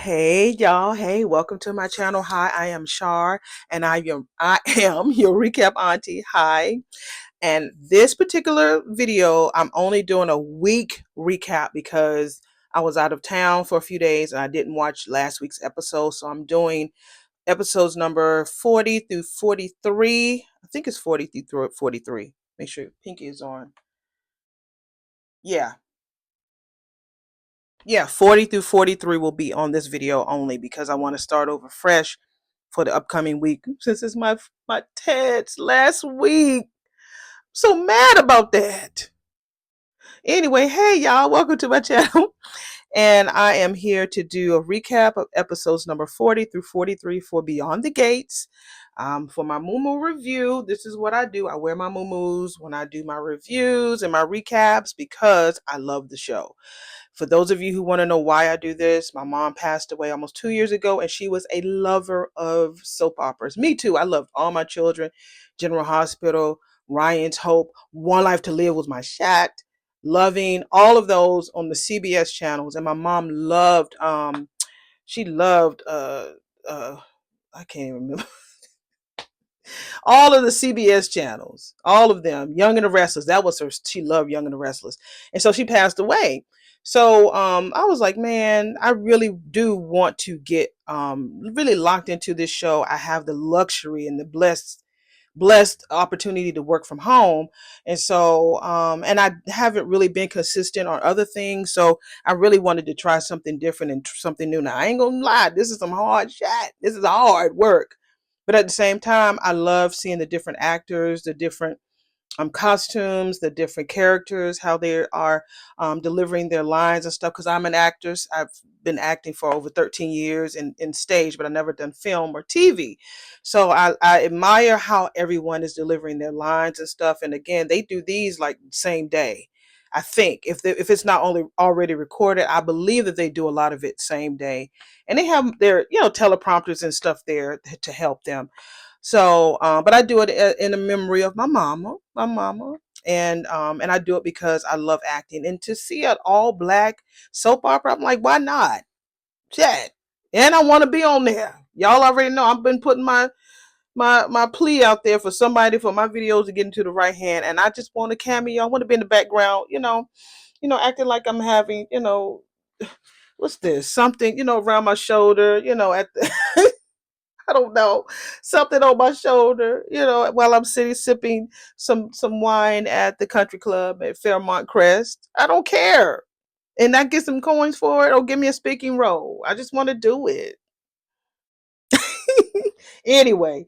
Hey y'all, hey, welcome to my channel. Hi, I am Shar and I am your recap auntie. Hi. And this particular video, I'm only doing a week recap because I was out of town for a few days and I didn't watch last week's episode. So I'm doing episodes number 40 through 43. I think it's 40 through 43. Make sure Pinky is on. Yeah, yeah, 40 through 43 will be on this video only because I want to start over fresh for the upcoming week since it's my Ted's last week. So mad about that. Anyway, hey y'all, welcome to my channel. And I am here to do a recap of episodes number 40 through 43 for Beyond the Gates. For my Moo review, this is what I do. I wear my Moo when I do my reviews and my recaps because I love the show. For those of you who want to know why I do this, my mom passed away almost 2 years ago, and she was a lover of soap operas. Me too. I loved All My Children, General Hospital, Ryan's Hope, One Life to Live was my shot. Loving all of those on the CBS channels, and my mom loved. She loved. I can't even remember all of the CBS channels, all of them. Young and the Restless, that was her. She loved Young and the Restless, and so she passed away. So I was like, man, I really do want to get really locked into this show. I have the luxury and the blessed opportunity to work from home, and so and I haven't really been consistent on other things, so I really wanted to try something different and something new. Now I ain't gonna lie, this is some hard shit. This is hard work, but at the same time I love seeing the different actors, the different costumes, the different characters, how they are delivering their lines and stuff. Because I'm an actress, I've been acting for over 13 years in stage, but I've never done film or TV. So I admire how everyone is delivering their lines and stuff. And again, they do these like same day. I think if it's not only already recorded, I believe that they do a lot of it same day, and they have their teleprompters and stuff there to help them. So, but I do it in the memory of my mama, and I do it because I love acting. And to see an all black soap opera, I'm like, why not? Shit. And I want to be on there. Y'all already know I've been putting my plea out there for somebody for my videos to get into the right hand, and I just want a cameo. I want to be in the background, acting like I'm having, what's this? Something, around my shoulder, at the I don't know, something on my shoulder, while I'm sitting sipping some wine at the country club at Fairmont Crest. I don't care. And I get some coins for it or give me a speaking role. I just want to do it. Anyway,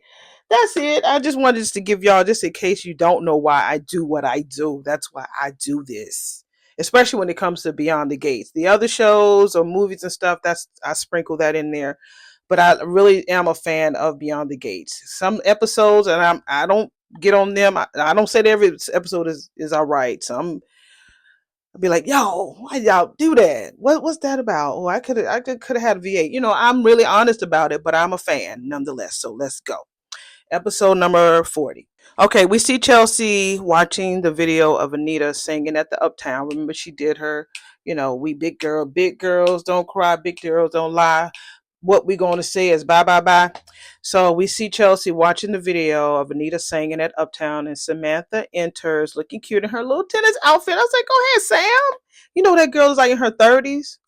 that's it. I just wanted to give y'all, just in case you don't know why I do what I do. That's why I do this. Especially when it comes to Beyond the Gates. The other shows or movies and stuff, I sprinkle that in there. But I really am a fan of Beyond the Gates. Some episodes, and I don't get on them. I don't say that every episode is all right. Some I'll be like, yo, why y'all do that? What's that about? Oh, I could have had a V8. I'm really honest about it, but I'm a fan nonetheless. So let's go. Episode number 40. Okay, we see Chelsea watching the video of Anita singing at the Uptown. Remember, she did her, we big girls don't cry, big girls don't lie. What we going to say is bye, bye, bye. So we see Chelsea watching the video of Anita singing at Uptown, and Samantha enters looking cute in her little tennis outfit. I was like, go ahead, Sam. You know that girl is like in her 30s.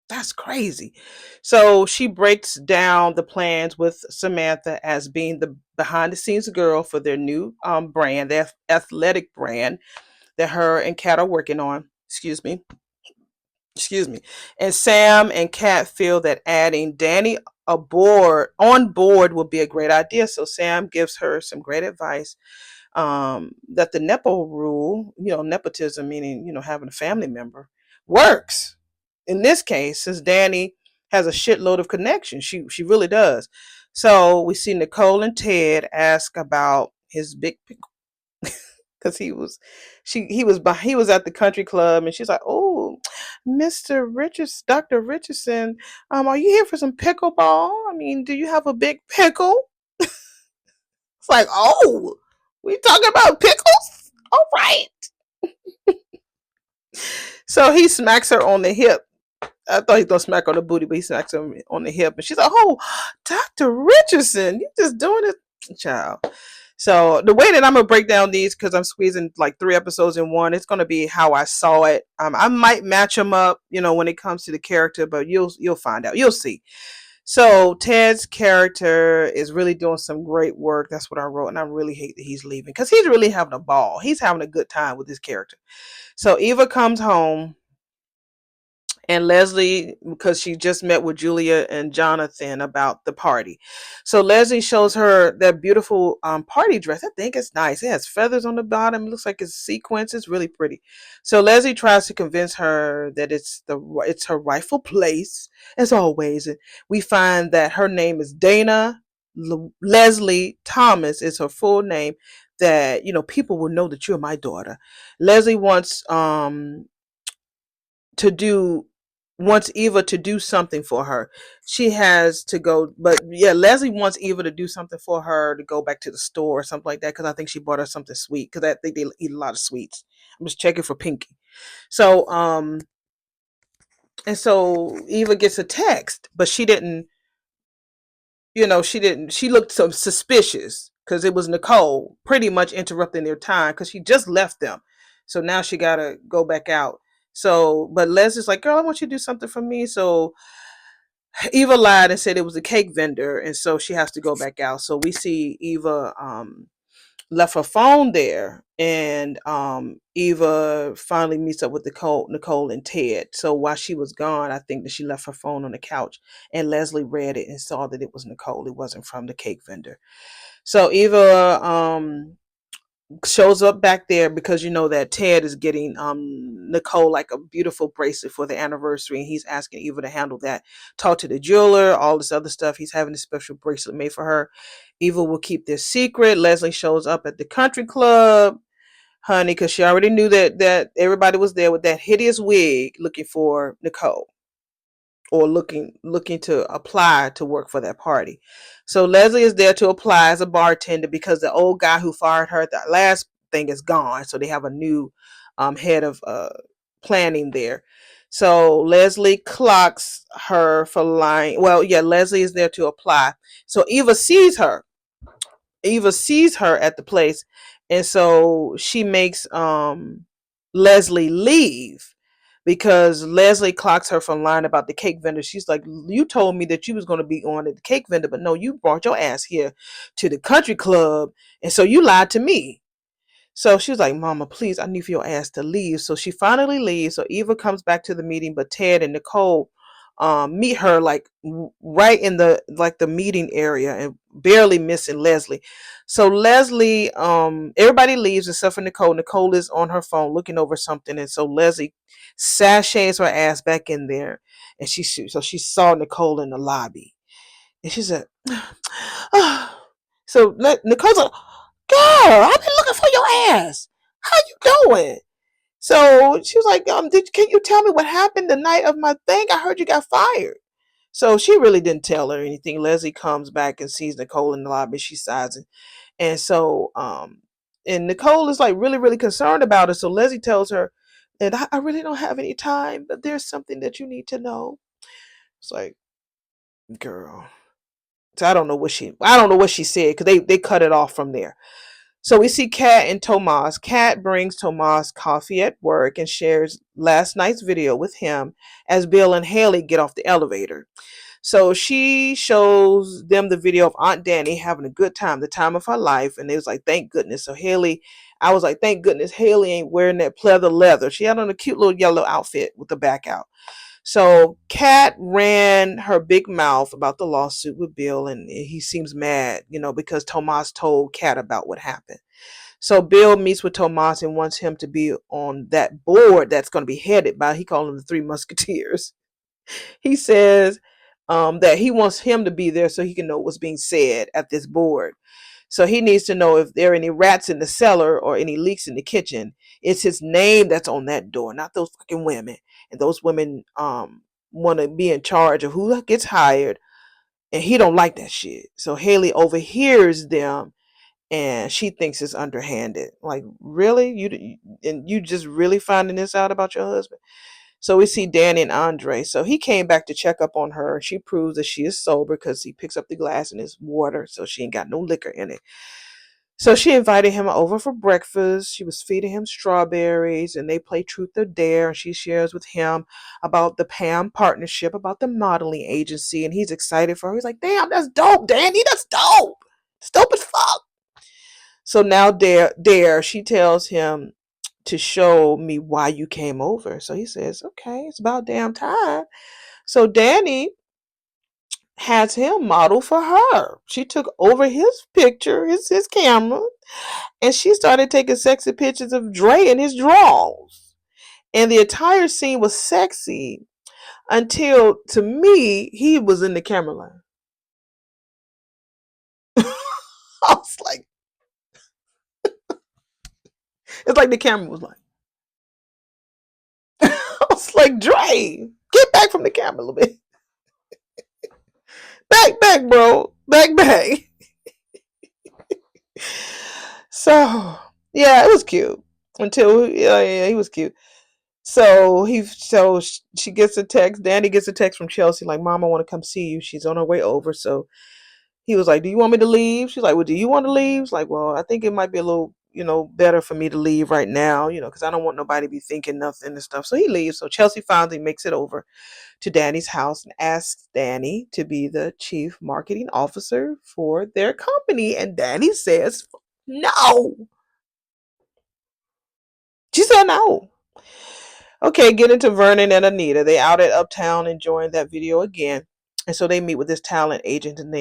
That's crazy. So she breaks down the plans with Samantha as being the behind the scenes girl for their new brand, their athletic brand that her and Kat are working on. Excuse me. And Sam and Kat feel that adding Danny on board would be a great idea. So Sam gives her some great advice that the Nepo rule, nepotism, meaning, having a family member, works in this case, since Danny has a shitload of connections. She really does. So we see Nicole and Ted ask about his big because he was at the country club, and she's like, "Oh, Dr. Richardson, are you here for some pickleball? I mean, do you have a big pickle?" It's like, "Oh, we talking about pickles? All right." So he smacks her on the hip I thought he was gonna smack her on the booty, but he smacks him on the hip, and she's like, "Oh, Dr. Richardson, you just doing it, child." So the way that I'm gonna break down these, because I'm squeezing like 3 episodes in one, it's gonna be how I saw it. I might match them up, when it comes to the character, but you'll find out. You'll see. So Ted's character is really doing some great work. That's what I wrote, and I really hate that he's leaving because he's really having a ball. He's having a good time with his character. So Eva comes home, and Leslie, because she just met with Julia and Jonathan about the party. So Leslie shows her that beautiful party dress. I think it's nice. It has feathers on the bottom. It looks like it's sequins. It's really pretty. So Leslie tries to convince her that it's her rightful place, as always. And we find that her name is Dana Leslie Thomas is her full name. That people will know that you're my daughter. Leslie to do wants Eva to do something for her. She has to go, but yeah, Leslie wants Eva to do something for her, to go back to the store or something like that, because I think she bought her something sweet, because I think they eat a lot of sweets. I'm just checking for Pinky. So and so Eva gets a text, but she looked so suspicious because it was Nicole pretty much interrupting their time, because she just left them. So now she got to go back out. So, but Leslie's like, "Girl, I want you to do something for me." So Eva lied and said it was a cake vendor. And so she has to go back out. So we see Eva left her phone there, and Eva finally meets up with Nicole and Ted. So while she was gone, I think that she left her phone on the couch, and Leslie read it and saw that it was Nicole. It wasn't from the cake vendor. So Eva shows up back there, because that Ted is getting Nicole like a beautiful bracelet for the anniversary, and he's asking Eva to handle that. Talk to the jeweler, all this other stuff. He's having a special bracelet made for her. Eva will keep this secret. Leslie shows up at the country club, honey, because she already knew that everybody was there with that hideous wig looking for Nicole, or looking to apply to work for that party. So Leslie is there to apply as a bartender, because the old guy who fired her at the last thing is gone. So they have a new head of planning there. So Leslie clocks her for lying. Well, yeah, Leslie is there to apply. So Eva sees her at the place, and so she makes Leslie leave, because Leslie clocks her from lying about the cake vendor. She's like, "You told me that you was going to be on at the cake vendor, but no, you brought your ass here to the country club, and so you lied to me." So she was like, "Mama, please, I need for your ass to leave." So she finally leaves. So Eva comes back to the meeting, but Ted and Nicole meet her like right in the meeting area, and barely missing Leslie. So Leslie, everybody leaves except for Nicole. Nicole is on her phone looking over something, and so Leslie sashays her ass back in there, and she saw Nicole in the lobby, and she said, so Nicole's like, "Girl, I've been looking for your ass. How you doing?" So she was like, can you tell me what happened the night of my thing? I heard you got fired." So she really didn't tell her anything. Leslie comes back and sees Nicole in the lobby. She sighs, and so and Nicole is like really, really concerned about it. So Leslie tells her, "And I really don't have any time, but there's something that you need to know." It's like, girl. So I don't know what she said, because they cut it off from there. So we see Kat and Tomas. Kat brings Tomas coffee at work and shares last night's video with him as Bill and Haley get off the elevator. So she shows them the video of Aunt Danny having a good time, the time of her life, and it was like, thank goodness. So I was like, thank goodness Haley ain't wearing that pleather leather. She had on a cute little yellow outfit with the back out. So Kat ran her big mouth about the lawsuit with Bill, and he seems mad, because Tomas told Kat about what happened. So Bill meets with Tomas and wants him to be on that board that's going to be headed by, he called them the Three Musketeers. He says that he wants him to be there so he can know what's being said at this board. So he needs to know if there are any rats in the cellar or any leaks in the kitchen. It's his name that's on that door, not those fucking women. And those women want to be in charge of who gets hired, and he don't like that shit. So Haley overhears them, and she thinks it's underhanded. Like, really? And you just really finding this out about your husband? So we see Danny and Andre. So he came back to check up on her. She proves that she is sober because he picks up the glass and it's water, so she ain't got no liquor in it. So she invited him over for breakfast. She was feeding him strawberries and they play truth or dare. And she shares with him about the Pam partnership, about the modeling agency. And he's excited for her. He's like, damn, that's dope, Danny. That's dope. It's dope as fuck. So now Dare, she tells him to show me why you came over. So he says, okay, it's about damn time. So Danny has him model for her. She took over his picture, his camera, and she started taking sexy pictures of Dre in his drawers. And the entire scene was sexy until, to me, he was in the camera line. I was like, it's like the camera was like, I was like, Dre, get back from the camera a little bit. Back, bro. Back. So, yeah, it was cute. Until, yeah, he was cute. So she gets a text. Danny gets a text from Chelsea like, "Mom, I want to come see you." She's on her way over. So he was like, "Do you want me to leave?" She's like, "Well, do you want to leave?" She's like, "Well, I think it might be a little, better for me to leave right now, because I don't want nobody to be thinking nothing and stuff." So he leaves. So Chelsea finally makes it over to Danny's house and asks Danny to be the chief marketing officer for their company. And Danny says, no. She said no. Okay, get into Vernon and Anita. They out at Uptown enjoying that video again. And so they meet with this talent agent. And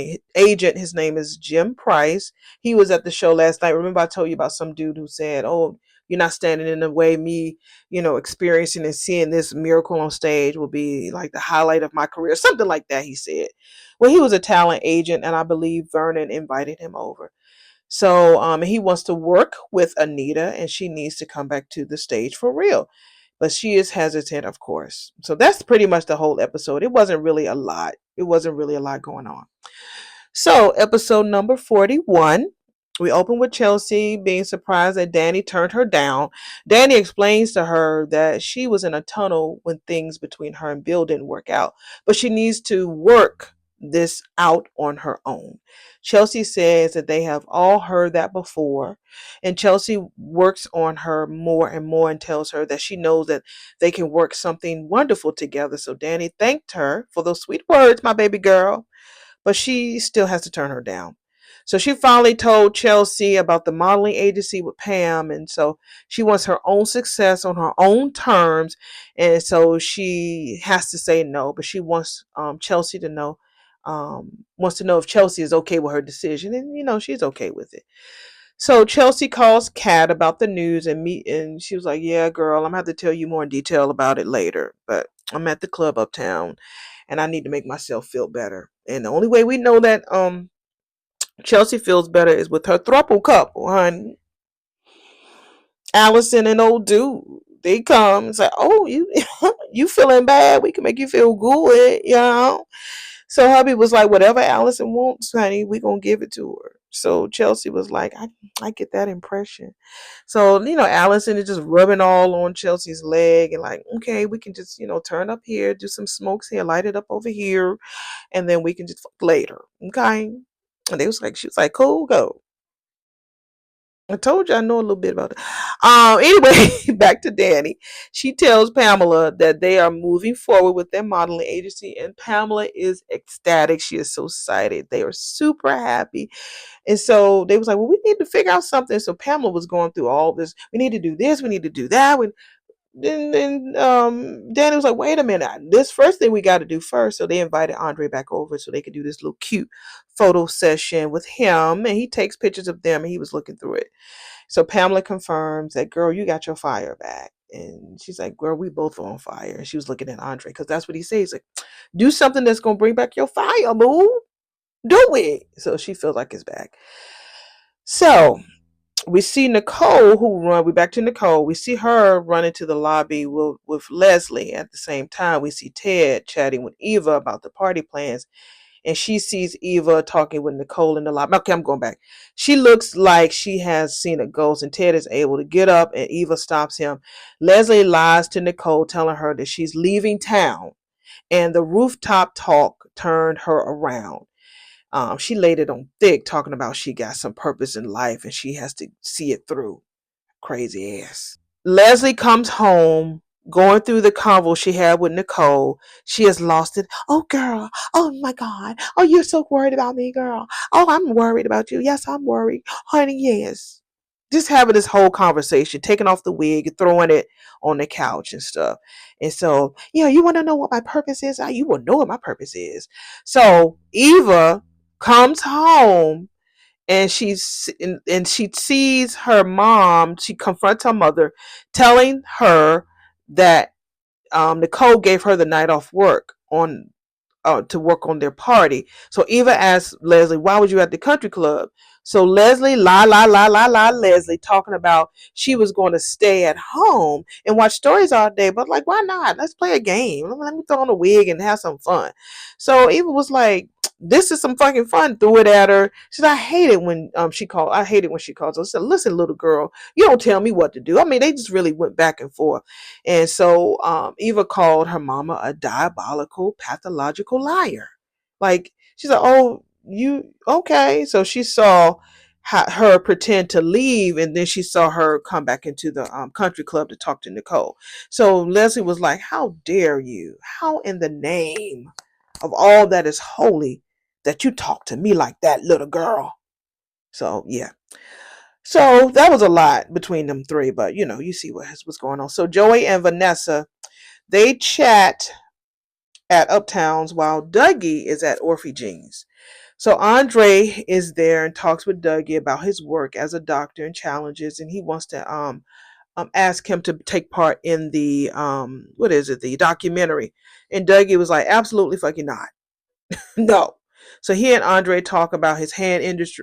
his name is Jim Price. He was at the show last night. Remember I told you about some dude who said, "Oh, you're not standing in the way. Me, experiencing and seeing this miracle on stage will be like the highlight of my career." Something like that, he said. Well, he was a talent agent, and I believe Vernon invited him over. So he wants to work with Anita, and she needs to come back to the stage for real. But she is hesitant, of course. So that's pretty much the whole episode. It wasn't really a lot. It wasn't really a lot going on. So, episode number 41. We open with Chelsea being surprised that Danny turned her down. Danny explains to her that she was in a tunnel when things between her and Bill didn't work out, but she needs to work this out on her own. Chelsea says that they have all heard that before, and Chelsea works on her more and more and tells her that she knows that they can work something wonderful together. So Danny thanked her for those sweet words, my baby girl, but she still has to turn her down. So she finally told Chelsea about the modeling agency with Pam, and so she wants her own success on her own terms, and so she has to say no. But she wants Chelsea to know, wants to know if Chelsea is okay with her decision, and she's okay with it. So Chelsea calls Kat about the news and she was like, "Yeah, girl, I'm gonna have to tell you more in detail about it later, but I'm at the club uptown and I need to make myself feel better." And the only way we know that Chelsea feels better is with her throuple couple, honey. Allison and old dude. They come and say, "Oh, you you feeling bad? We can make you feel good." So hubby was like, "Whatever Allison wants, honey, we gonna give it to her." So Chelsea was like, I get that impression. So, Allison is just rubbing all on Chelsea's leg and like, "Okay, we can just, turn up here, do some smokes here, light it up over here, and then we can just fuck later." Okay. And she was like, "Cool, go." I told you I know a little bit about it. Anyway, back to Danny. She tells Pamela that they are moving forward with their modeling agency, and Pamela is ecstatic. She is so excited. They are super happy. And so they was like, "Well, we need to figure out something." So Pamela was going through all this. We need to do this. We need to do that. Then Danny was like, "Wait a minute. This first thing we got to do first." So they invited Andre back over so they could do this little cute photo session with him. And he takes pictures of them and he was looking through it. So Pamela confirms that, "Girl, you got your fire back." And she's like, "Girl, we both on fire." And she was looking at Andre because that's what he says. Like, do something that's going to bring back your fire, boo. Do it. So she feels like it's back. So we see Nicole we back to Nicole. We see her run into the lobby with Leslie. At the same time, we see Ted chatting with Eva about the party plans. and she sees Eva talking with Nicole in the lobby. Okay, I'm going back. She looks like she has seen a ghost, and Ted is able to get up, and Eva stops him. Leslie lies to Nicole, telling her that she's leaving town, and the rooftop talk turned her around. She laid it on thick, talking about she got some purpose in life and she has to see it through. Crazy ass. Leslie comes home, going through the convo she had with Nicole. She has lost it. Oh, girl. Oh, my God. Oh, you're so worried about me, girl. Oh, I'm worried about you. Yes, I'm worried. Honey, yes. Just having this whole conversation, taking off the wig, throwing it on the couch and stuff. And so, yeah, you want to know what my purpose is? You will know what my purpose is. So Eva comes home and she sees her mom. She confronts her mother, telling her that Nicole gave her the night off work on to work on their party. So Eva asked Leslie, "Why was you at the country club?" So Leslie, Leslie, talking about she was going to stay at home and watch stories all day. But like, why not? Let's play a game. Let me throw on a wig and have some fun. So Eva was like, "This is some fucking fun." Threw it at her. She said, "I hate it when she called. I hate it when she calls." I said, "Listen, little girl, you don't tell me what to do." I mean, they just really went back and forth. And so Eva called her mama a diabolical, pathological liar. Like, she's like, "Oh, you okay?" So she saw her pretend to leave, and then she saw her come back into the country club to talk to Nicole. So Leslie was like, "How dare you? How in the name of all that is holy that you talk to me like that, little girl?" So yeah. So that was a lot between them three, but you see what's going on. So Joey and Vanessa, they chat at Uptowns while Dougie is at Orphe Jeans. So Andre is there and talks with Dougie about his work as a doctor and challenges, and he wants to ask him to take part in the what is it, the documentary. And Dougie was like, "Absolutely fucking not." No. So he and Andre talk about his hand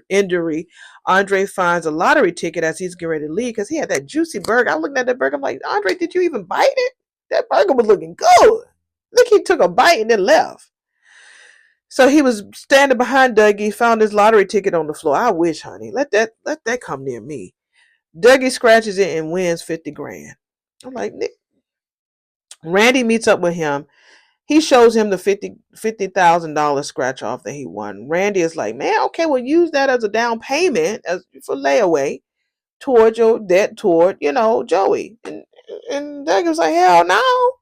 injury. Andre finds a lottery ticket as he's getting ready to leave because he had that juicy burger. I looked at that burger. I'm like, "Andre, did you even bite it? That burger was looking good." Look, he took a bite and then left. So he was standing behind Dougie, found his lottery ticket on the floor. I wish, honey. Let that come near me. Dougie scratches it and wins 50 grand. I'm like, Randy meets up with him. He shows him the $50,000 scratch off that he won. Randy is like, "Man, okay, well, use that as a down payment as for layaway toward your debt toward, Joey." And Doug was like, "Hell no.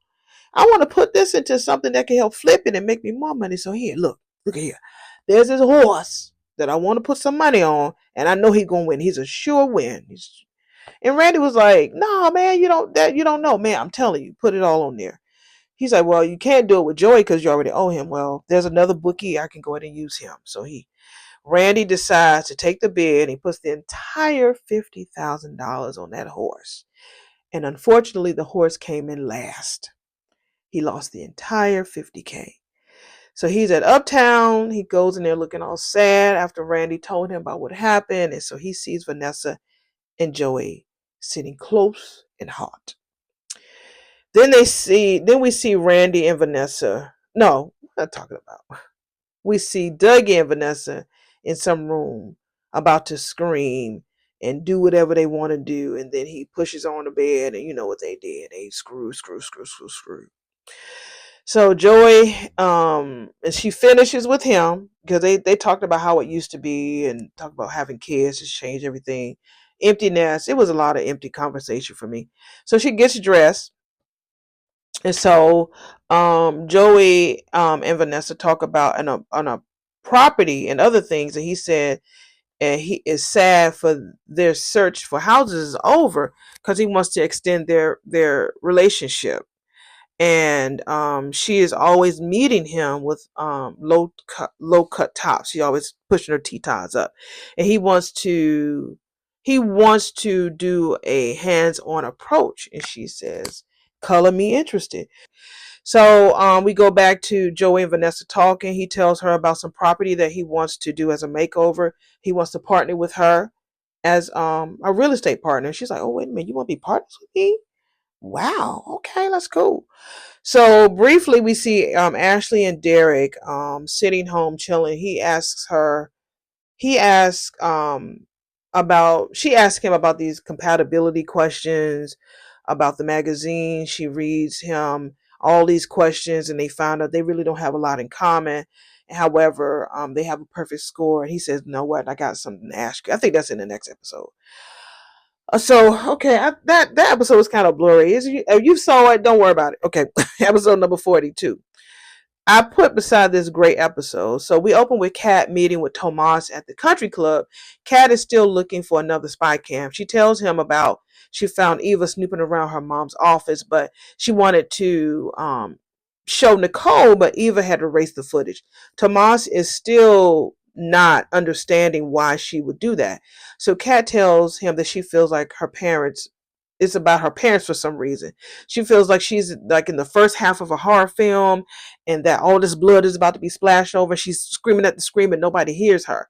I want to put this into something that can help flip it and make me more money. So here, look here. There's this horse that I want to put some money on, and I know he's gonna win. He's a sure win." And Randy was like, "No, man, you don't know, man. I'm telling you, put it all on there." He's like, "Well, you can't do it with Joey because you already owe him." "Well, there's another bookie. I can go ahead and use him." So Randy decides to take the bid. He puts the entire $50,000 on that horse. And unfortunately, the horse came in last. He lost the entire 50K. So he's at Uptown. He goes in there looking all sad after Randy told him about what happened. And so he sees Vanessa and Joey sitting close and hot. Then we see Randy and Vanessa. No, what am I talking about? We see Dougie and Vanessa in some room about to scream and do whatever they want to do. And then he pushes her on the bed, and you know what they did. They screw, screw, screw, screw, screw. So Joey, and she finishes with him because they talked about how it used to be and talked about having kids has changed everything. Empty nest. It was a lot of empty conversation for me. So she gets dressed, and so Joey and Vanessa talk about on a property and other things, and he said, and he is sad for their search for houses is over because he wants to extend their relationship. And she is always meeting him with low cut tops. She always pushing her t-tops up, and he wants to do a hands-on approach. And she says, "Color me interested." So we go back to Joey and Vanessa talking. He tells her about some property that he wants to do as a makeover. He wants to partner with her as a real estate partner. She's like, "Oh, wait a minute, you want to be partners with me?" Wow. Okay, that's cool. So briefly, we see Ashley and Derek sitting home chilling. He asks about she asked him about these compatibility questions about the magazine. She reads him all these questions, and they found out they really don't have a lot in common. However, they have a perfect score. And he says, "You know what? I got something to ask you." I think that's in the next episode. So okay, that episode was kind of blurry. If you saw it, don't worry about it. Okay, episode number 42. I put beside this great episode. So we open with Kat meeting with Tomas at the country club. Kat is still looking for another spy cam. She tells him about she found Eva snooping around her mom's office, but she wanted to show Nicole, but Eva had erased the footage. Tomas is still not understanding why she would do that. So Kat tells him that she feels like her parents it's about her parents for some reason. She feels like she's like in the first half of a horror film and that all this blood is about to be splashed over. She's screaming at the screen and nobody hears her.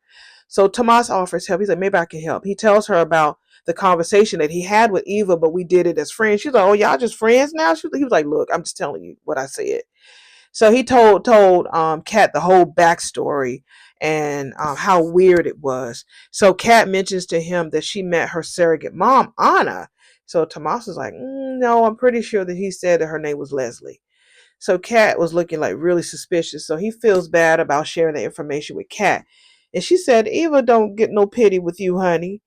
So Tomas offers help. He's like, maybe I can help. He tells her about the conversation that he had with Eva, but we did it as friends. She's like, oh, y'all just friends now? He was like, look, I'm just telling you what I said. So he told Kat the whole backstory and how weird it was. So Kat mentions to him that she met her surrogate mom, Anna. So Tomas is like, no, I'm pretty sure that he said that her name was Leslie. So Kat was looking like really suspicious. So he feels bad about sharing the information with Kat. And she said, Eva don't get no pity with you, honey.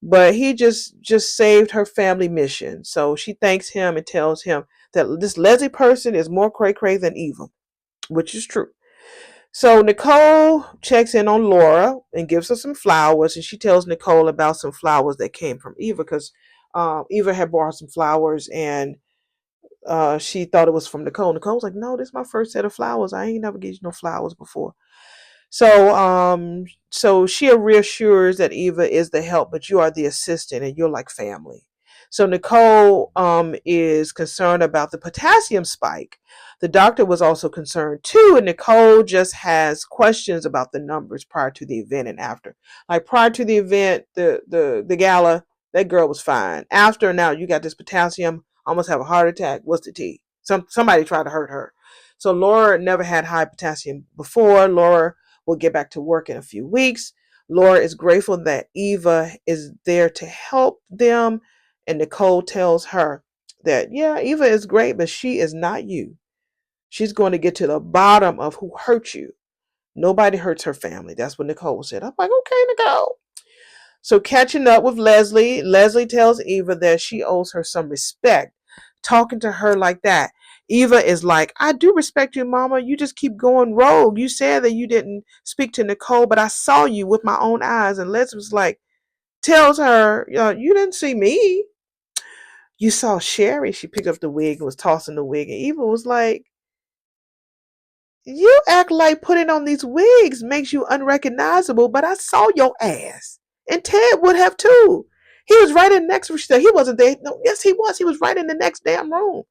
But he just saved her family mission. So she thanks him and tells him that this Leslie person is more cray cray than Eva, which is true. So Nicole checks in on Laura and gives her some flowers, and she tells Nicole about some flowers that came from Eva because Eva had brought her some flowers, and she thought it was from Nicole. Nicole's like, "No, this is my first set of flowers. I ain't never get you no flowers before." So she reassures that Eva is the help, but you are the assistant and you're like family. So Nicole is concerned about the potassium spike. The doctor was also concerned too, and Nicole just has questions about the numbers prior to the event and after. Like prior to the event, the gala, that girl was fine. After, now you got this potassium, almost have a heart attack. What's the tea? Somebody tried to hurt her. So Laura never had high potassium before. Laura will get back to work in a few weeks. Laura is grateful that Eva is there to help them. And Nicole tells her that, yeah, Eva is great, but she is not you. She's going to get to the bottom of who hurt you. Nobody hurts her family. That's what Nicole said. I'm like, okay, Nicole. So catching up with Leslie, Leslie tells Eva that she owes her some respect. Talking to her like that. Eva is like, I do respect you, Mama. You just keep going rogue. You said that you didn't speak to Nicole, but I saw you with my own eyes. And Leslie was like, tells her, you didn't see me. You saw Sherry. She picked up the wig and was tossing the wig. And Eva was like, you act like putting on these wigs makes you unrecognizable, but I saw your ass. And Ted would have too. He was right in the next room. She said, he wasn't there. No, yes, he was. He was right in the next damn room.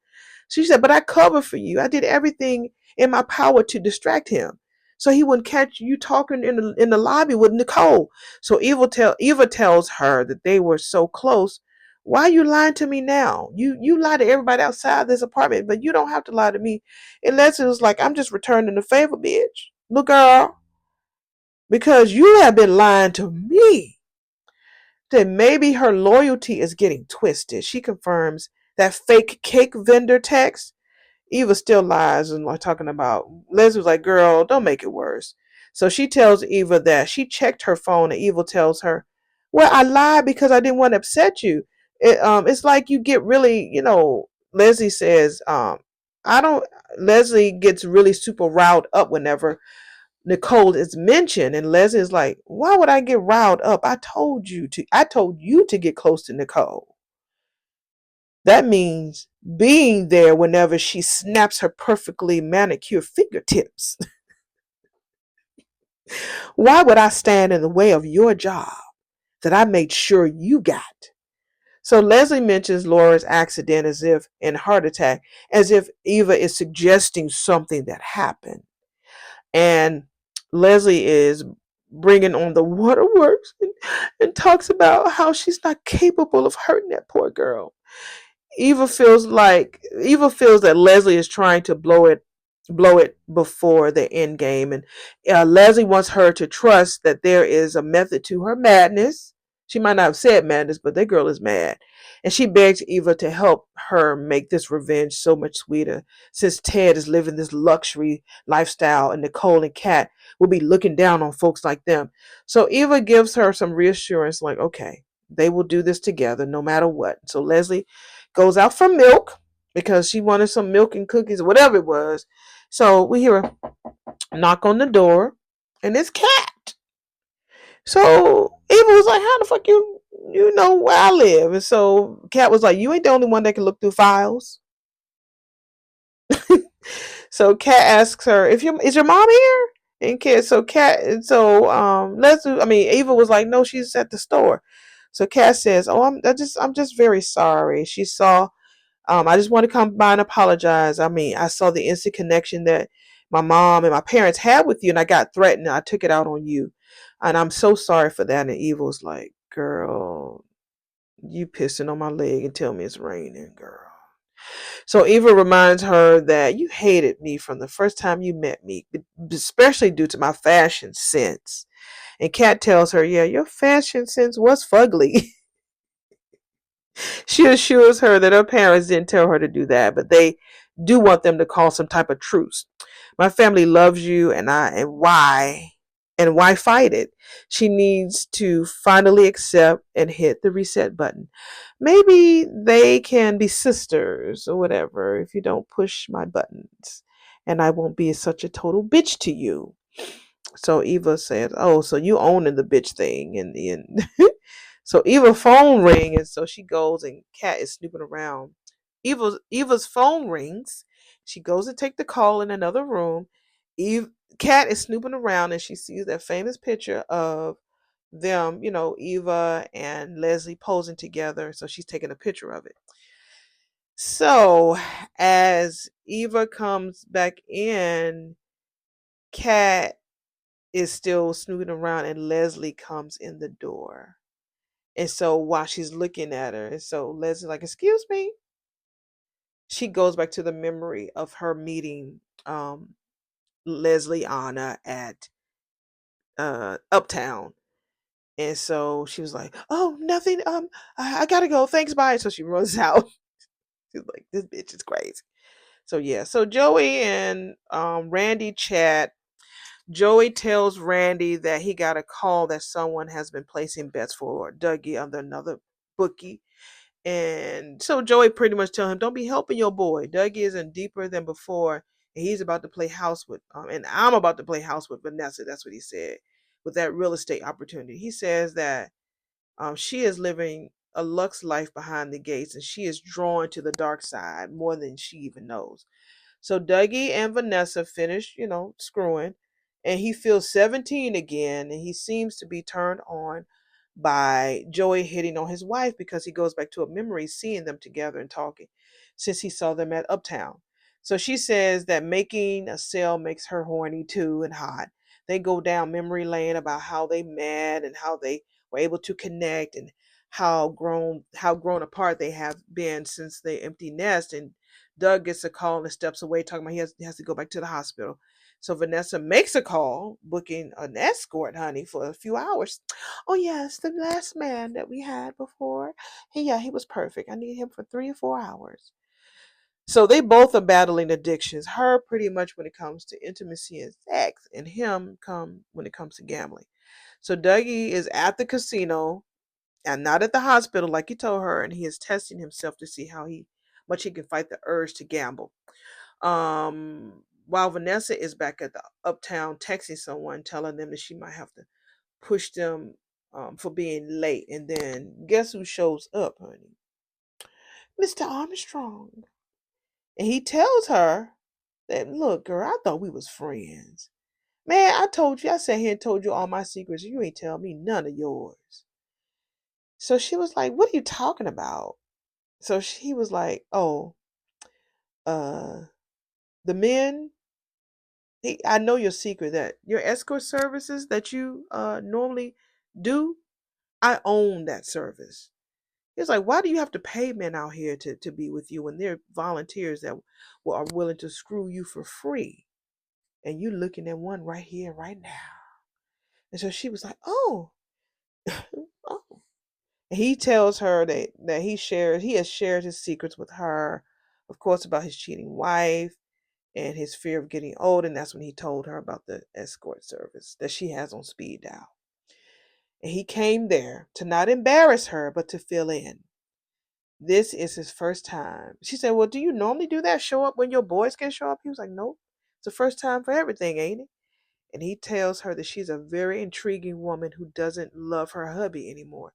She said, but I covered for you. I did everything in my power to distract him. So he wouldn't catch you talking in the lobby with Nicole. So Eva tells her that they were so close. Why are you lying to me now? You lie to everybody outside this apartment, but you don't have to lie to me. Unless it was like, I'm just returning the favor, bitch. Look, girl, because you have been lying to me. Then maybe her loyalty is getting twisted. She confirms that fake cake vendor text. Eva still lies and like talking about Leslie was like, girl, don't make it worse. So she tells Eva that she checked her phone and Eva tells her, well, I lied because I didn't want to upset you. It's like you get really, Leslie says, I don't Leslie gets really super riled up whenever Nicole is mentioned, and Leslie is like, why would I get riled up? I told you to get close to Nicole. That means being there whenever she snaps her perfectly manicured fingertips. Why would I stand in the way of your job that I made sure you got? So Leslie mentions Laura's accident as if in heart attack, as if Eva is suggesting something that happened. And Leslie is bringing on the waterworks and talks about how she's not capable of hurting that poor girl. Eva feels that Leslie is trying to blow it before the end game, and Leslie wants her to trust that there is a method to her madness. She might not have said madness, but that girl is mad, and she begs Eva to help her make this revenge so much sweeter. Since Ted is living this luxury lifestyle, and Nicole and Kat will be looking down on folks like them. So Eva gives her some reassurance, like, okay, they will do this together no matter what. So Leslie goes out for milk because she wanted some milk and cookies or whatever it was. So we hear a knock on the door, and it's Kat. So Eva was like, "How the fuck you know where I live?" And so Kat was like, "You ain't the only one that can look through files." So Kat asks her, "If you is your mom here?" And Leslie, I mean Eva was like, "No, she's at the store." So Kat says, "Oh, I'm just very sorry." She saw I just want to come by and apologize. I mean, I saw the instant connection that my mom and my parents had with you, and I got threatened. And I took it out on you, and I'm so sorry for that. And Eva was like, "Girl, you pissing on my leg and tell me it's raining, girl." So Eva reminds her that you hated me from the first time you met me, especially due to my fashion sense. And Kat tells her, "Yeah, your fashion sense was fugly." She assures her that her parents didn't tell her to do that, but they do want them to call some type of truce. My family loves you, and why fight it? She needs to finally accept and hit the reset button. Maybe they can be sisters or whatever if you don't push my buttons, and I won't be such a total bitch to you. So Eva says, "Oh, so you owning the bitch thing in the end." So Eva's phone rings, and so she goes, and Kat is snooping around. Eva's phone rings. She goes to take the call in another room. Eve Kat is snooping around, and she sees that famous picture of them, Eva and Leslie posing together. So she's taking a picture of it. So as Eva comes back in, Kat is still snooping around, and Leslie comes in the door. And so while she's looking at her, and so Leslie's like, "Excuse me." She goes back to the memory of her meeting Leslie Anna at Uptown. And so she was like, "Oh, nothing. I gotta go. Thanks, bye." So she runs out. She's like, "This bitch is crazy." So yeah, so Joey and Randy chat. Joey tells Randy that he got a call that someone has been placing bets for Dougie under another bookie. And so Joey pretty much tell him, "Don't be helping your boy. Dougie is in deeper than before, and he's about to play house with, and I'm about to play house with Vanessa." That's what he said with that real estate opportunity. He says that she is living a luxe life behind the gates, and she is drawn to the dark side more than she even knows. So Dougie and Vanessa finish, screwing, and he feels 17 again, and he seems to be turned on by Joey hitting on his wife because he goes back to a memory seeing them together and talking since he saw them at Uptown. So she says that making a sale makes her horny too and hot. They go down memory lane about how they met and how they were able to connect, and how grown apart they have been since they empty nest. And Doug gets a call and steps away, talking about he has to go back to the hospital. So Vanessa makes a call, booking an escort, honey, for a few hours. "Oh yes, the last man that we had before. He was perfect. I need him for 3 or 4 hours." So they both are battling addictions. Her pretty much when it comes to intimacy and sex, and him come when it comes to gambling. So Dougie is at the casino and not at the hospital like he told her, and he is testing himself to see how much he can fight the urge to gamble. While Vanessa is back at the Uptown texting someone, telling them that she might have to push them for being late. And then guess who shows up, honey? Mr. Armstrong. And he tells her that, "Look, girl, I thought we was friends. Man, I told you, I sat here and told you all my secrets. You ain't tell me none of yours." So she was like, "What are you talking about?" So she was like, "Oh, uh, the men, I know your secret, that your escort services that you normally do, I own that service." He was like, why do you have to pay men out here to be with you when they're volunteers that are willing to screw you for free? And you looking at one right here, right now. And so she was like, oh, oh. And he tells her that he has shared his secrets with her, of course, about his cheating wife and his fear of getting old. And that's when he told her about the escort service that she has on speed dial. And he came there to not embarrass her, but to fill in. This is his first time. She said, well, do you normally do that? Show up when your boys can show up? He was like, nope. It's the first time for everything, ain't it? And he tells her that she's a very intriguing woman who doesn't love her hubby anymore.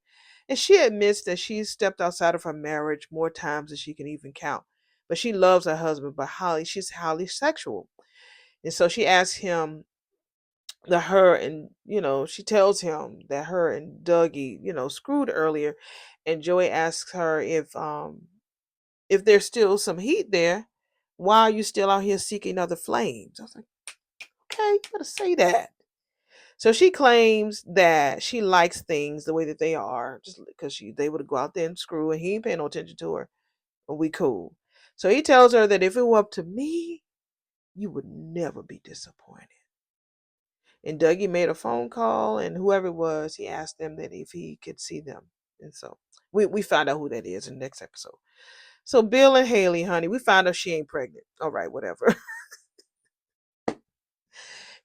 And she admits that she's stepped outside of her marriage more times than she can even count. But she loves her husband, but she's highly sexual. And so she asks him that she tells him that her and Dougie, screwed earlier. And Joey asks her if there's still some heat there, why are you still out here seeking other flames? I was like, okay, you gotta say that. So she claims that she likes things the way that they are, just because she's able to go out there and screw, and he ain't paying no attention to her. But we cool. So he tells her that if it were up to me, you would never be disappointed. And Dougie made a phone call, and whoever it was, he asked them that if he could see them. And so we find out who that is in the next episode. So Bill and Haley, honey, we find out she ain't pregnant. All right, whatever.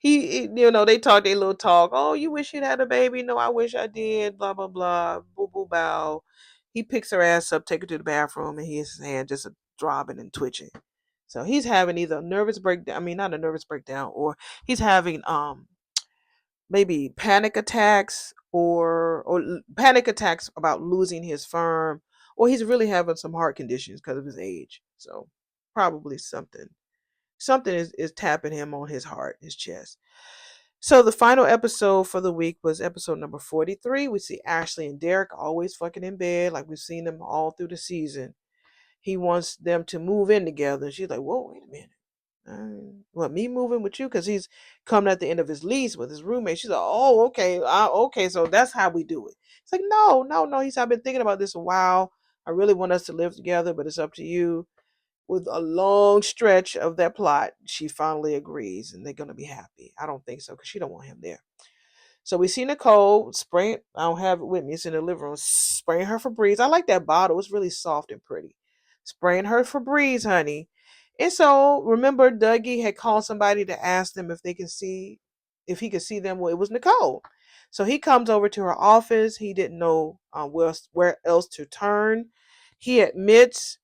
They talk their little talk. Oh, you wish you'd had a baby? No, I wish I did. Blah blah blah. Boo boo bow. He picks her ass up, take her to the bathroom, and his hand just throbbing and twitching. So he's having either a nervous breakdown. I mean, not a nervous breakdown, or he's having maybe panic attacks or panic attacks about losing his firm, or he's really having some heart conditions because of his age. So probably something is tapping him on his heart, his chest. So the final episode for the week was episode number 43. We see Ashley and Derek always fucking in bed, like we've seen them all through the season. He wants them to move in together. She's like, whoa, wait a minute. What, me moving with you? Because he's coming at the end of his lease with his roommate. She's like, oh, okay. Okay, so that's how we do it. It's like, no, no, no. He said, I've been thinking about this a while. I really want us to live together, but it's up to you. With a long stretch of that plot, she finally agrees, and they're gonna be happy. I don't think so, because she don't want him there. So we see Nicole spraying. I don't have it with me. It's in the living room. Spraying her Febreeze. I like that bottle. It's really soft and pretty. Spraying her Febreeze, honey. And so remember, Dougie had called somebody to ask them if if he could see them. Well, it was Nicole. So he comes over to her office. He didn't know where else to turn. He admits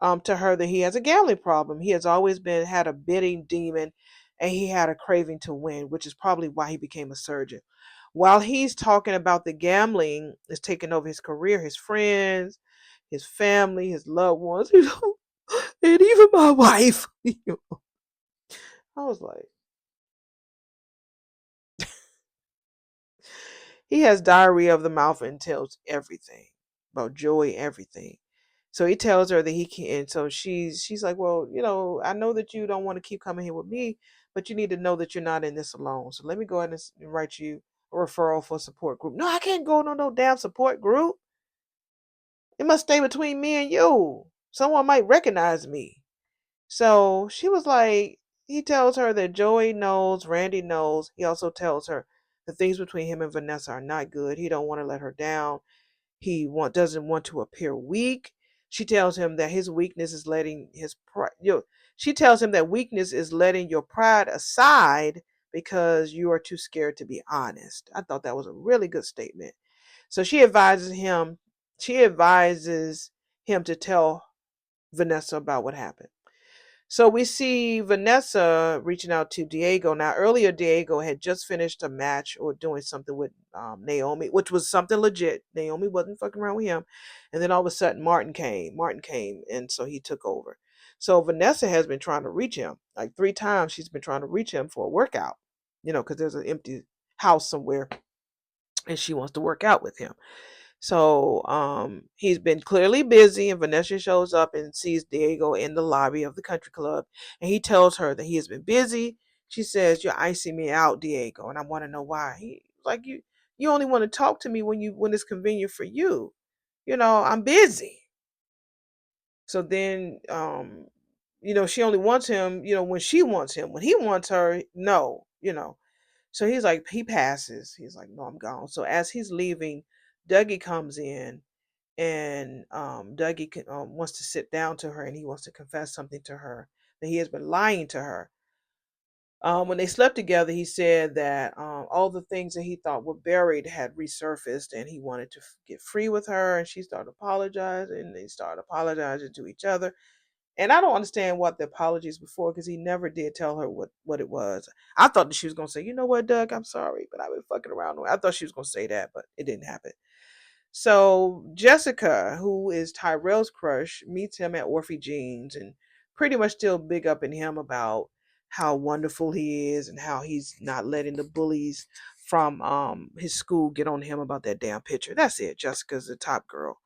to her that he has a gambling problem. He has always had a bidding demon, and he had a craving to win, which is probably why he became a surgeon. While he's talking about the gambling is taking over his career, his friends, his family, his loved ones, and even my wife. I was like, he has diarrhea of the mouth and tells everything about Joey, everything. So he tells her that he can't. And so she's like, well, I know that you don't want to keep coming here with me, but you need to know that you're not in this alone. So let me go ahead and write you a referral for a support group. No, I can't go no damn support group. It must stay between me and you. Someone might recognize me. So she was like, he tells her that Joey knows, Randy knows. He also tells her the things between him and Vanessa are not good. He don't want to let her down. Doesn't want to appear weak. She tells him that his weakness is letting his pride. She tells him that weakness is letting your pride aside because you are too scared to be honest. I thought that was a really good statement. So she advises him. She advises him to tell Vanessa about what happened. So we see Vanessa reaching out to Diego. Now, earlier, Diego had just finished a match or doing something with Naomi, which was something legit. Naomi wasn't fucking around with him. And then all of a sudden, Martin came. And so he took over. So Vanessa has been trying to reach him. Like 3 times she's been trying to reach him for a workout, because there's an empty house somewhere and she wants to work out with him. So he's been clearly busy, and Vanessa shows up and sees Diego in the lobby of the country club, and he tells her that he has been busy. She says, "You're icing me out, Diego, and I want to know why." He's like, "You only want to talk to me when it's convenient for you." I'm busy. So then, she only wants him, when she wants him. When he wants her, no. So he's like, he passes. He's like, no, I'm gone. So as he's leaving, Dougie comes in, and Dougie wants to sit down to her, and he wants to confess something to her that he has been lying to her. When they slept together, he said that all the things that he thought were buried had resurfaced, and he wanted to get free with her. And she started apologizing, and they started apologizing to each other. And I don't understand what the apologies before, because he never did tell her what it was. I thought that she was gonna say, you know what, Doug, I'm sorry, but I've been fucking around. I thought she was gonna say that, but it didn't happen. So Jessica, who is Tyrell's crush, meets him at Orphe Jeans and pretty much still big up in him about how wonderful he is and how he's not letting the bullies from his school get on him about that damn picture. That's it. Jessica's the top girl.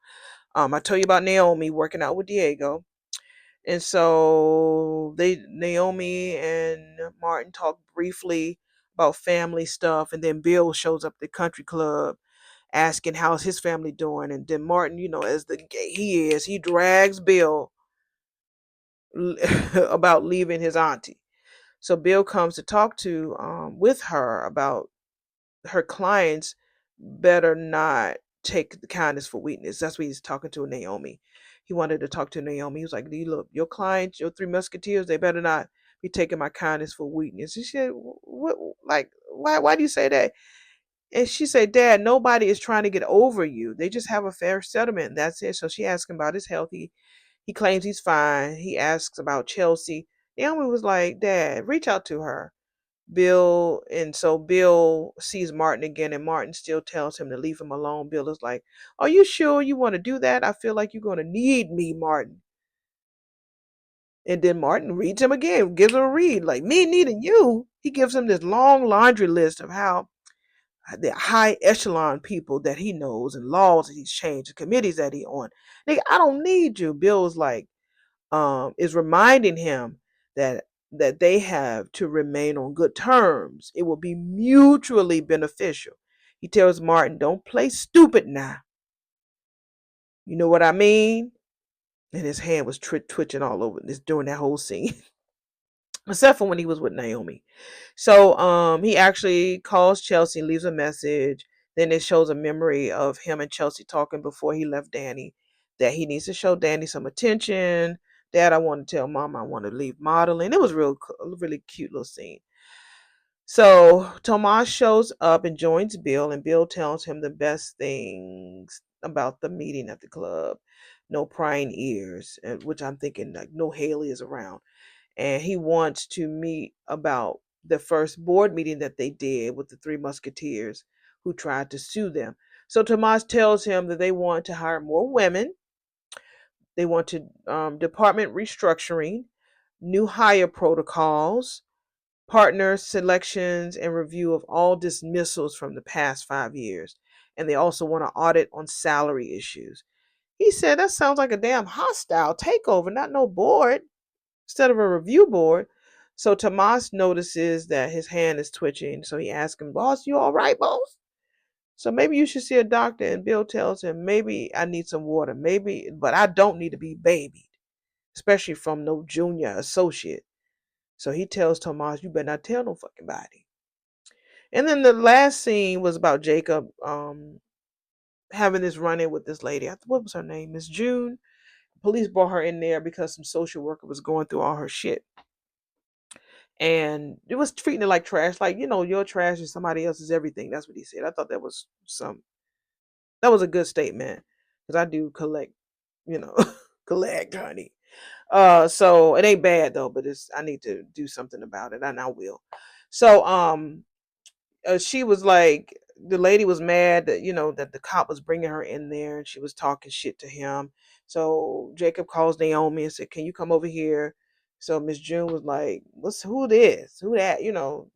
I told you about Naomi working out with Diego. And so Naomi and Martin talk briefly about family stuff, and then Bill shows up at the country club asking how's his family doing. And then Martin, as the gay he is, he drags Bill about leaving his auntie. So Bill comes to talk to with her about her clients better not take the kindness for weakness. That's what he's talking to Naomi. He wanted to talk to Naomi. He was like, look, your clients, your three musketeers, they better not be taking my kindness for weakness. She said, what, like, why do you say that? And she said, Dad, nobody is trying to get over you. They just have a fair settlement. That's it. So she asked him about his health. He claims he's fine. He asks about Chelsea. Naomi was like, Dad, reach out to her. Bill sees Martin again, and Martin still tells him to leave him alone. Bill is like, are you sure you want to do that? I feel like you're going to need me, Martin. And then Martin reads him again, gives him a read, like, me needing you. He gives him this long laundry list of how the high echelon people that he knows and laws that he's changed, the committees that he on. Nigga, I don't need you. Bill's like, is reminding him that they have to remain on good terms. It will be mutually beneficial. He tells Martin, don't play stupid now. You know what I mean? And his hand was twitching all over this during that whole scene, except for when he was with Naomi. So he actually calls Chelsea and leaves a message. Then it shows a memory of him and Chelsea talking before he left Danny, that he needs to show Danny some attention. Dad, I want to tell Mom I want to leave modeling. It was really cute little scene. So Tomas shows up and joins Bill, and Bill tells him the best things about the meeting at the club. No prying ears, which I'm thinking like no Haley is around, and he wants to meet about the first board meeting that they did with the three musketeers who tried to sue them. So Tomas tells him that they want to hire more women. They want to department restructuring, new hire protocols, partner selections, and review of all dismissals from the past 5 years. And they also want to audit on salary issues. He said that sounds like a damn hostile takeover, not no board instead of a review board. So Tomas notices that his hand is twitching. So he asks him, Boss, you all right, boss? So maybe you should see a doctor. And Bill tells him, maybe I need some water. Maybe, but I don't need to be babied, especially from no junior associate. So he tells Tomas, you better not tell no fucking body. And then the last scene was about Jacob having this run-in with this lady. What was her name? Miss June. Police brought her in there because some social worker was going through all her shit. And it was treating it like trash. Like, your trash is somebody else's everything. That's what he said. I thought that was a good statement. Because I do collect, you know, collect, honey. So it ain't bad though, but I need to do something about it, and I will. So she was like, the lady was mad that that the cop was bringing her in there, and she was talking shit to him. So Jacob calls Naomi and said, can you come over here? So Miss June was like, who this, who that,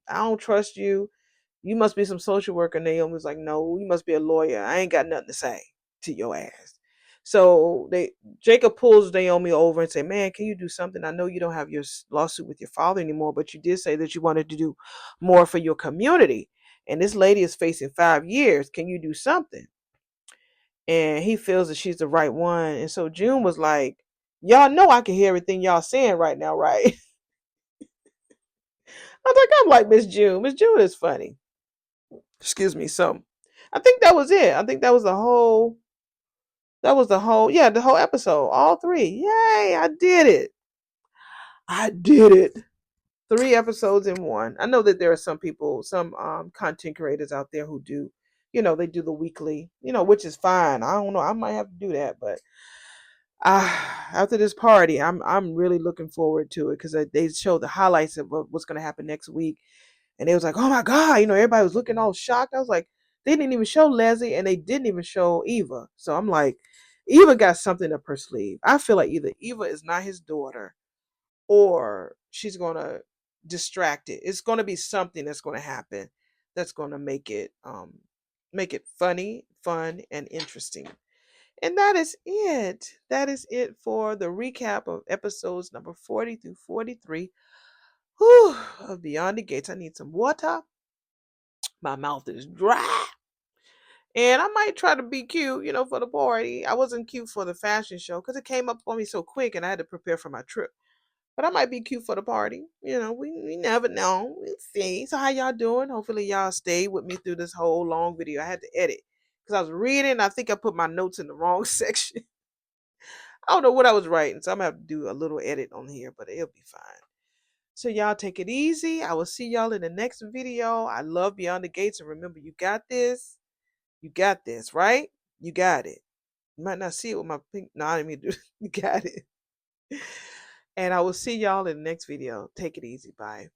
I don't trust you. You must be some social worker. Naomi was like, no, you must be a lawyer. I ain't got nothing to say to your ass. So Jacob pulls Naomi over and say, man, can you do something? I know you don't have your lawsuit with your father anymore, but you did say that you wanted to do more for your community. And this lady is facing 5 years. Can you do something? and he feels that she's the right one. And so June was like, y'all know I can hear everything y'all saying right now, right? I'm like Miss June. Miss June is funny. Excuse me. So I think that was it. I think yeah, the whole episode. All three. Yay, I did it. I did it. 3 episodes in one. I know that there are some people, some content creators out there who do, they do the weekly, which is fine. I don't know. I might have to do that, but after this party, I'm really looking forward to it because they showed the highlights of what's going to happen next week, and it was like, oh my god, everybody was looking all shocked. I was like, they didn't even show Leslie, and they didn't even show Eva. So I'm like, Eva got something up her sleeve. I feel like either Eva is not his daughter, or she's gonna distract it. It's gonna be something that's gonna happen that's gonna make it funny, fun, and interesting. And that is it. That is it for the recap of episodes number 40 through 43. Whew, of Beyond the Gates. I need some water. My mouth is dry. And I might try to be cute, for the party. I wasn't cute for the fashion show because it came up on me so quick and I had to prepare for my trip. But I might be cute for the party. We never know. We'll see. So how y'all doing? Hopefully y'all stayed with me through this whole long video. I had to edit because I was reading. I think I put my notes in the wrong section. I don't know what I was writing, so I'm gonna have to do a little edit on here, but it'll be fine. So y'all take it easy. I will see y'all in the next video. I love Beyond the Gates, and remember, you got this. You got this, right? You got it. You might not see it with my pink. No, I didn't mean to do. You got it. And I will see y'all in the next video. Take it easy. Bye.